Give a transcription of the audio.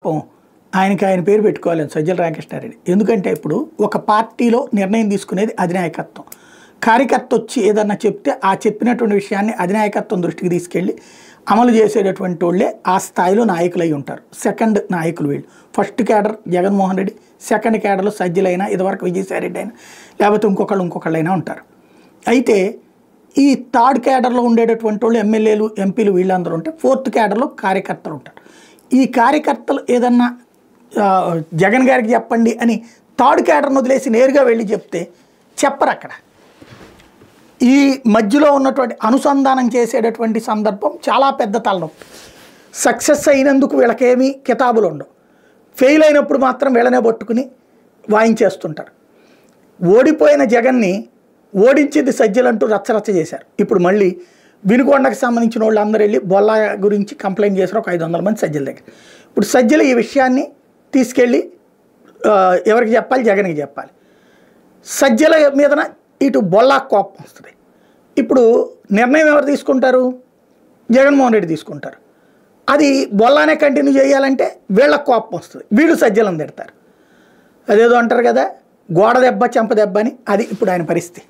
పాపం ఆయనకి ఆయన పేరు పెట్టుకోవాలని సజ్జల రామకృష్ణారెడ్డి. ఎందుకంటే ఇప్పుడు ఒక పార్టీలో నిర్ణయం తీసుకునేది అధినాయకత్వం. కార్యకర్త వచ్చి ఏదన్నా చెప్తే ఆ చెప్పినటువంటి విషయాన్ని అధినాయకత్వం దృష్టికి తీసుకెళ్ళి అమలు చేసేటటువంటి వాళ్ళే ఆ స్థాయిలో నాయకులు అయి ఉంటారు. సెకండ్ నాయకులు వీళ్ళు. First cadre Jaganmohan Reddy, second క్యాడర్లో సజ్జలైనా, ఇదివరకు విజయసాయిరెడ్డి అయినా, లేకపోతే ఇంకొకళ్ళైనా ఉంటారు. అయితే ఈ థర్డ్ క్యాడర్లో ఉండేటటువంటి వాళ్ళు ఎమ్మెల్యేలు, ఎంపీలు వీళ్ళందరూ ఉంటే ఫోర్త్ క్యాడర్లో కార్యకర్తలు ఉంటారు. ఈ కార్యకర్తలు ఏదన్నా జగన్ గారికి చెప్పండి అని థర్డ్ క్యాడర్ను వదిలేసి నేరుగా వెళ్ళి చెప్తే చెప్పరు. అక్కడ ఈ మధ్యలో ఉన్నటువంటి అనుసంధానం చేసేటటువంటి సందర్భం చాలా పెద్ద తలనొప్పి. సక్సెస్ అయినందుకు వీళ్ళకేమీ కితాబులు ఉండవు, ఫెయిల్ అయినప్పుడు మాత్రం వీళ్ళనే పట్టుకుని వాయించేస్తుంటారు. ఓడిపోయిన జగన్ని ఓడించింది సజ్జలంటూ రచ్చరచ్చ చేశారు. ఇప్పుడు మళ్ళీ వినుకొండకు సంబంధించిన వాళ్ళు అందరూ వెళ్ళి బొల్లా గురించి కంప్లైంట్ చేశారు, ఒక 500 మంది సజ్జల దగ్గర. ఇప్పుడు సజ్జలు ఈ విషయాన్ని తీసుకెళ్ళి ఎవరికి చెప్పాలి? జగన్కి చెప్పాలి. సజ్జల మీదన ఇటు బొల్లాకు కోపం వస్తుంది. ఇప్పుడు నిర్ణయం ఎవరు తీసుకుంటారు? జగన్మోహన్ రెడ్డి తీసుకుంటారు. అది బొల్లానే కంటిన్యూ చేయాలంటే వీళ్ళకి కోపం వస్తుంది, వీళ్ళు సజ్జలను తిడతారు. అదేదో అంటారు కదా, గోడ దెబ్బ చెంప దెబ్బ అని. అది ఇప్పుడు ఆయన పరిస్థితి.